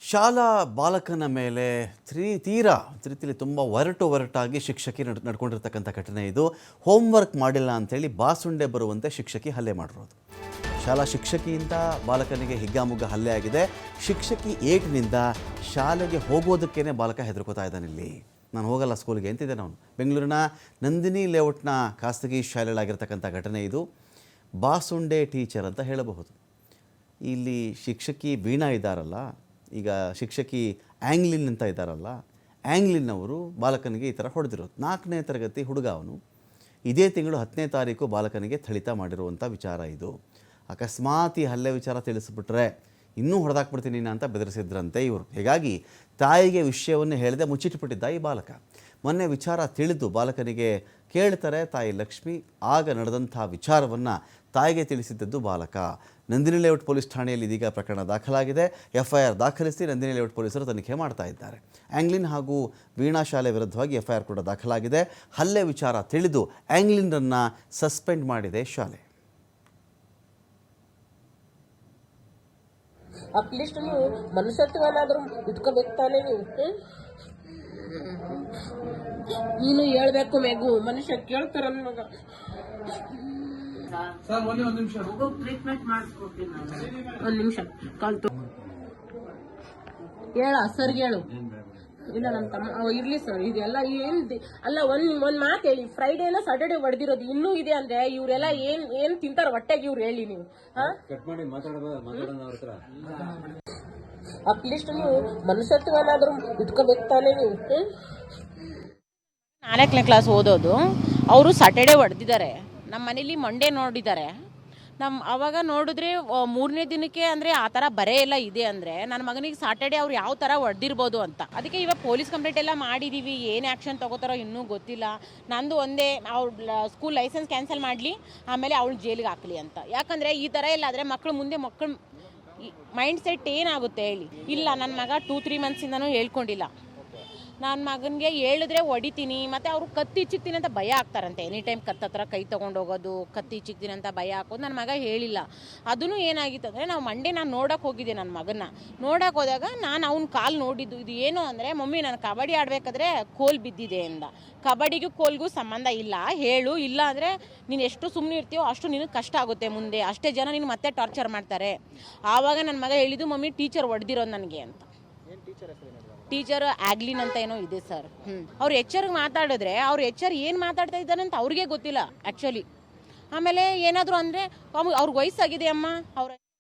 ಶಾಲಾ ಬಾಲಕನ ಮೇಲೆ ತೀರಾ ರೀತಿಯಲ್ಲಿ ತುಂಬ ಒರಟಾಗಿ ಶಿಕ್ಷಕಿ ನಡ್ಕೊಂಡಿರ್ತಕ್ಕಂಥ ಘಟನೆ ಇದು. ಹೋಮ್ವರ್ಕ್ ಮಾಡಿಲ್ಲ ಅಂಥೇಳಿ ಬಾಸುಂಡೆ ಬರುವಂತೆ ಶಿಕ್ಷಕಿ ಹಲ್ಲೆ ಮಾಡಿರೋದು. ಶಾಲಾ ಶಿಕ್ಷಕಿಯಿಂದ ಬಾಲಕನಿಗೆ ಹಿಗ್ಗಾಮುಗ್ಗ ಹಲ್ಲೆ ಆಗಿದೆ. ಶಿಕ್ಷಕಿ ಏಟಿನಿಂದ ಶಾಲೆಗೆ ಹೋಗೋದಕ್ಕೇ ಬಾಲಕ ಹೆದರ್ಕೋತಾ ಇದ್ದಾನಿಲ್ಲಿ. ನಾನು ಹೋಗಲ್ಲ ಸ್ಕೂಲ್ಗೆ ಅಂತಿದ್ದೆ. ನಾನು ಬೆಂಗಳೂರಿನ ನಂದಿನಿ ಲೇಔಟ್ನ ಖಾಸಗಿ ಶಾಲೆಗಳಾಗಿರ್ತಕ್ಕಂಥ ಘಟನೆ ಇದು. ಬಾಸುಂಡೆ ಟೀಚರ್ ಅಂತ ಹೇಳಬಹುದು. ಇಲ್ಲಿ ಶಿಕ್ಷಕಿ ವೀಣಾ ಇದ್ದಾರಲ್ಲ, ಈಗ ಶಿಕ್ಷಕಿ ಆ್ಯಂಗ್ಲಿನ್ ಅಂತ ಇದ್ದಾರಲ್ಲ, ಆ್ಯಂಗ್ಲಿನ್ ಅವರು ಬಾಲಕನಿಗೆ ಈ ಥರ ಹೊಡೆದಿರೋದು. 4ನೇ ತರಗತಿ ಹುಡುಗ ಅವನು. ಇದೇ ತಿಂಗಳು 10ನೇ ತಾರೀಕು ಬಾಲಕನಿಗೆ ಥಳಿತ ಮಾಡಿರುವಂಥ ವಿಚಾರ ಇದು. ಅಕಸ್ಮಾತ್ ಈ ಹಲ್ಲೆ ವಿಚಾರ ತಿಳಿಸ್ಬಿಟ್ರೆ ಇನ್ನೂ ಹೊಡೆದಾಕ್ಬಿಡ್ತೀನಿ ಅಂತ ಬೆದರಿಸಿದ್ರಂತೆ ಇವರು. ಹೀಗಾಗಿ ತಾಯಿಗೆ ವಿಷಯವನ್ನು ಹೇಳದೆ ಮುಚ್ಚಿಟ್ಬಿಟ್ಟಿದ್ದ ಈ ಬಾಲಕ. ಮೊನ್ನೆ ವಿಚಾರ ತಿಳಿದು ಬಾಲಕನಿಗೆ ಕೇಳ್ತಾರೆ ತಾಯಿ ಲಕ್ಷ್ಮಿ. ಆಗ ನಡೆದಂಥ ವಿಚಾರವನ್ನು ತಾಯಿಗೆ ತಿಳಿಸಿದ್ದದ್ದು ಬಾಲಕ. ನಂದಿನಿ ಲೇಔಟ್ ಪೊಲೀಸ್ ಠಾಣೆಯಲ್ಲಿ ಇದೀಗ ಪ್ರಕರಣ ದಾಖಲಾಗಿದೆ. FIR ದಾಖಲಿಸಿ ನಂದಿನಿ ಲೇಔಟ್ ಪೊಲೀಸರು ತನಿಖೆ ಮಾಡ್ತಾ ಇದ್ದಾರೆ. ಆ್ಯಂಗ್ಲಿನ್ ಹಾಗೂ ವೀಣಾ ಶಾಲೆ ವಿರುದ್ಧವಾಗಿ FIR ಕೂಡ ದಾಖಲಾಗಿದೆ. ಹಲ್ಲೆ ವಿಚಾರ ತಿಳಿದು ಆ್ಯಂಗ್ಲಿನ್ರನ್ನು ಸಸ್ಪೆಂಡ್ ಮಾಡಿದೆ ಶಾಲೆ. ಅಟ್ಲೀಸ್ಟ್ ನೀವು ಮನುಷ್ಯತ್ವನಾದ್ರೂ ಇಟ್ಕೋಬೇಕು ತಾನೇ. ನೀನು ಹೇಳ್ಬೇಕು ಮೇಗು, ಮನುಷ್ಯ ಕೇಳ್ತಾರ ಮಗ. ಟ್ರೀಟ್ಮೆಂಟ್ ಮಾಡಿಸ್ಕೊಡ್ತೀನಿ. ಒಂದ್ ನಿಮಿಷ ಕಲ್ತು ಹೇಳ ಸರ್ಗೆ ಹೇಳು. ಇಲ್ಲ ನಮ್ಮ ತಮ್ಮ ಇರ್ಲಿ ಸರ್, ಇದೆಲ್ಲ ಏನ್ ಅಲ್ಲ. ಒಂದ್ ಮಾತು ಹೇಳಿ, ಫ್ರೈಡೇನ ಸಾಟರ್ಡೆ ಹೊಡೆದಿರೋದು ಇನ್ನೂ ಇದೆ ಅಂದ್ರೆ ಇವ್ರೆಲ್ಲ ಏನ್ ತಿಂತಾರ ಹೊಟ್ಟೆಗೆ ಇವ್ರು ಹೇಳಿ ನೀವು. ಅಟ್ಲೀಸ್ಟ್ ನೀವು ಮನುಷ್ಯತ್ವನಾದ್ರೂ ಇಟ್ಕೋಬೇಕು ತಾನೇ ನೀವು. 4ನೇ ಕ್ಲಾಸ್ ಓದೋದು. ಅವರು ಸಾಟರ್ಡೆ ಹೊಡೆದಿದ್ದಾರೆ. ನಮ್ಮ ಮನೇಲಿ ಮಂಡೇ ನೋಡಿದ್ದಾರೆ. ಅವಾಗ ನೋಡಿದ್ರೆ 3ನೇ ದಿನಕ್ಕೆ ಅಂದರೆ ಆ ಥರ ಬರೇ ಎಲ್ಲ ಇದೆ ಅಂದರೆ ನನ್ನ ಮಗನಿಗೆ ಸಾಟರ್ಡೆ ಅವ್ರು ಯಾವ ಥರ ಹೊಡೆದಿರ್ಬೋದು ಅಂತ. ಅದಕ್ಕೆ ಇವಾಗ ಪೊಲೀಸ್ ಕಂಪ್ಲೇಂಟ್ ಎಲ್ಲ ಮಾಡಿದ್ದೀವಿ. ಏನು ಆ್ಯಕ್ಷನ್ ತೊಗೋತಾರೋ ಇನ್ನೂ ಗೊತ್ತಿಲ್ಲ. ನಂದು ಒಂದೇ, ಅವ್ರ ಸ್ಕೂಲ್ ಲೈಸೆನ್ಸ್ ಕ್ಯಾನ್ಸಲ್ ಮಾಡಲಿ, ಆಮೇಲೆ ಅವಳು ಜೈಲಿಗೆ ಹಾಕಲಿ ಅಂತ. ಯಾಕಂದರೆ ಈ ಥರ ಎಲ್ಲ ಆದರೆ ಮಕ್ಕಳು ಮೈಂಡ್ ಸೆಟ್ ಏನಾಗುತ್ತೆ ಹೇಳಿ. ಇಲ್ಲ, ನನ್ನ ಮಗ 2-3 ಮಂತ್ಸಿಂದನೂ ಹೇಳ್ಕೊಂಡಿಲ್ಲ. ನನ್ನ ಮಗನಿಗೆ ಹೇಳಿದ್ರೆ ಹೊಡಿತೀನಿ, ಮತ್ತು ಅವರು ಕತ್ತಿ ಚಿಕ್ತೀನಿ ಅಂತ ಭಯ ಆಗ್ತಾರಂತೆ. ಎನಿ ಟೈಮ್ ಕತ್ತತ್ರ ಕೈ ತೊಗೊಂಡು ಹೋಗೋದು, ಕತ್ತಿ ಚಿಕ್ತೀನಿ ಅಂತ ಭಯ ಹಾಕೋದು. ನನ್ನ ಮಗ ಹೇಳಿಲ್ಲ. ಅದೂ ಏನಾಗಿತ್ತು ಅಂದರೆ ನಾನು ನೋಡೋಕೆ ಹೋಗಿದ್ದೆ. ನನ್ನ ಮಗನ ನೋಡೋಕೆ ಹೋದಾಗ ನಾನು ಅವ್ನ ಕಾಲು ನೋಡಿದ್ದು. ಇದು ಏನು ಅಂದರೆ, ಮಮ್ಮಿ ನಾನು ಕಬಡ್ಡಿ ಆಡಬೇಕಾದ್ರೆ ಕೋಲ್ ಬಿದ್ದಿದೆ ಅಂದ. ಕಬಡ್ಡಿಗೂ ಕೋಲ್ಗೂ ಸಂಬಂಧ ಇಲ್ಲ, ಹೇಳು. ಇಲ್ಲ ಅಂದರೆ ನೀನು ಎಷ್ಟು ಸುಮ್ಮನೆ ಇರ್ತೀಯೋ ಅಷ್ಟು ನಿನಗೆ ಕಷ್ಟ ಆಗುತ್ತೆ ಮುಂದೆ. ಅಷ್ಟೇ ಜನ ನೀನು ಮತ್ತೆ ಟಾರ್ಚರ್ ಮಾಡ್ತಾರೆ. ಆವಾಗ ನನ್ನ ಮಗ ಹೇಳಿದ್ದು, ಮಮ್ಮಿ ಟೀಚರ್ ಹೊಡೆದಿರೋದು ನನಗೆ ಅಂತ. ಟೀಚರ್ ಆ್ಯಂಗ್ಲಿನ್ ಅಂತ ಏನೋ ಇದೆ ಸರ್. ಅವ್ರು HR ಮಾತಾಡಿದ್ರೆ ಅವ್ರು HR ಏನು ಮಾತಾಡ್ತಾ ಇದ್ದಾರೆ ಅಂತ ಅವ್ರಿಗೆ ಗೊತ್ತಿಲ್ಲ ಆ್ಯಕ್ಚುಲಿ. ಆಮೇಲೆ ಏನಾದರೂ ಅಂದರೆ ಅವ್ರಿಗೆ ವಯಸ್ಸಾಗಿದೆ ಅಮ್ಮ, ಅವ್ರ